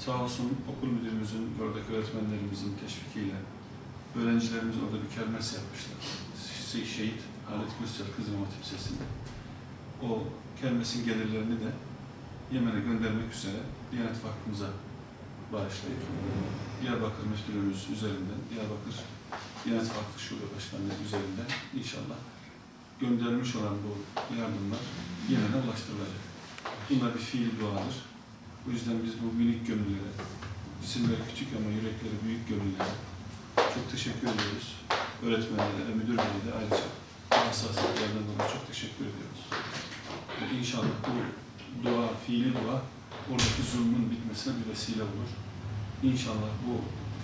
Sağ olsun okul müdürümüzün, oradaki öğretmenlerimizin teşvikiyle öğrencilerimiz orada bir kermes yapmışlar. Şehit Halit Gürsel Kız İmam Hatip Lisesi'nde. O kermesin gelirlerini de Yemen'e göndermek üzere Diyanet Vakfımıza bağışlayıp Diyarbakır Müftülüğümüz üzerinden, Diyarbakır Diyanet Vakfı Şube Başkanlığı üzerinden inşallah göndermiş olan bu yardımlar Yemen'e ulaştırılacak. Bunlar bir fiil duadır. O yüzden biz bu minik gönüllere, isimleri küçük ama yürekleri büyük gönüllere çok teşekkür ediyoruz. Öğretmenlere, müdür beye de ayrıca hassasiyetlerden dolayı çok teşekkür ediyoruz. İnşallah bu dua, fiili dua, oradaki zulmün bitmesine bir vesile olur. İnşallah bu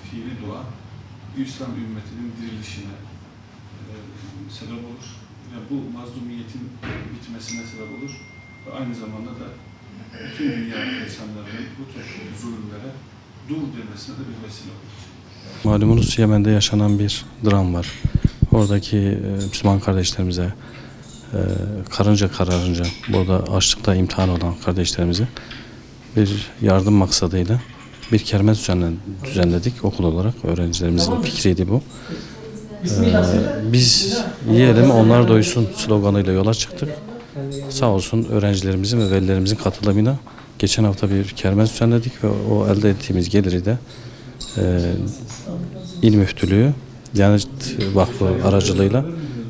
fiili dua, İslam ümmetinin dirilişine sebep olur. Ve bu mazlumiyetin bitmesine sebep olur. Ve aynı zamanda da bütün dünya insanların bu tür zulümlere dur demesine de bir vesile olur. Malumunuz Yemen'de yaşanan bir dram var. Oradaki Müslüman kardeşlerimize karınca kararınca burada açlıkta imtihan olan kardeşlerimize bir yardım maksadıyla bir kermes düzenledik okul olarak. Öğrencilerimizin fikriydi bu. Biz yiyelim onlar doysun sloganıyla yola çıktık. Sağ olsun öğrencilerimizin ve velilerimizin katılımıyla geçen hafta bir kermes düzenledik ve o elde ettiğimiz geliri de İl Müftülüğü Diyanet Vakfı aracılığıyla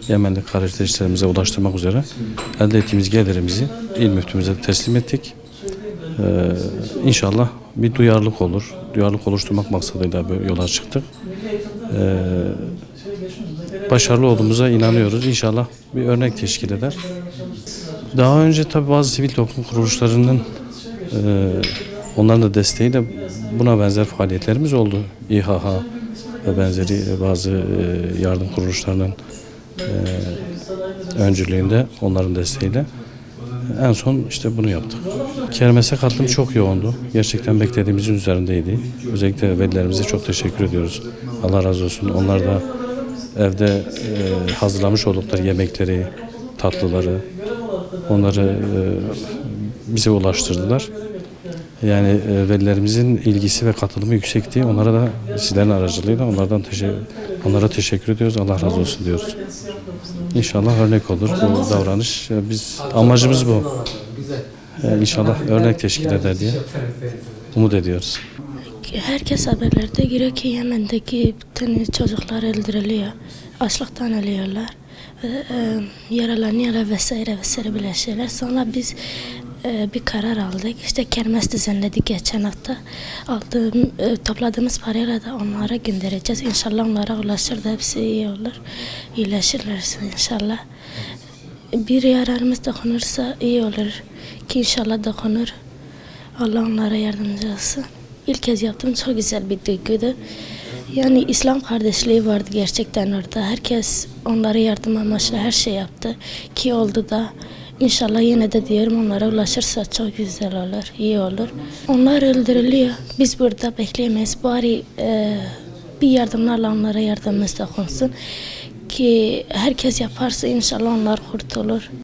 Yemenli kardeşlerimize ulaştırmak üzere elde ettiğimiz gelirimizi İl Müftümüze teslim ettik. İnşallah bir duyarlılık olur. Duyarlılık oluşturmak maksadıyla böyle yola çıktık. Başarılı olduğumuza inanıyoruz. İnşallah bir örnek teşkil eder. Daha önce tabii bazı sivil toplum kuruluşlarının onların da desteğiyle buna benzer faaliyetlerimiz oldu. İHH ve benzeri bazı yardım kuruluşlarının öncülüğünde, onların desteğiyle en son işte bunu yaptık. Kermese katılım çok yoğundu. Gerçekten beklediğimizin üzerindeydi. Özellikle velilerimize çok teşekkür ediyoruz. Allah razı olsun. Onlar da evde hazırlamış oldukları yemekleri, tatlıları, onları bize ulaştırdılar. Yani velilerimizin ilgisi ve katılımı yüksekti. Onlara da sizlerin aracılığıyla onlara teşekkür ediyoruz. Allah razı olsun diyoruz. İnşallah örnek olur bu davranış. Biz amacımız bu. İnşallah örnek teşkil eder diye umut ediyoruz. Herkes haberlerde giriyor ki Yemen'deki bütün çocuklar öldürülüyor. Açlıktan ölüyorlar. Yaralanıyorlar vesaire bile şeyler. Sonra biz bir karar aldık. İşte kermes düzenledik geçen hafta. Topladığımız parayla da onlara göndereceğiz. İnşallah onlara ulaşır da hepsi iyi olur. İyileşirlerse inşallah. Bir yararımız dokunursa iyi olur. Ki inşallah dokunur. Allah onlara yardımcı olsun. İlk kez yaptım, çok güzel bir duyguydu. Yani İslam kardeşliği vardı gerçekten orada. Herkes onlara yardım amaçlı her şey yaptı. Ki oldu da. İnşallah yine de diyorum onlara ulaşırsa çok güzel olur, iyi olur. Onlar öldürülüyor. Biz burada bekleyemeyiz. Bari bir yardımlarla onlara yardımımız dokunsun. Ki herkes yaparsa inşallah onlar kurtulur.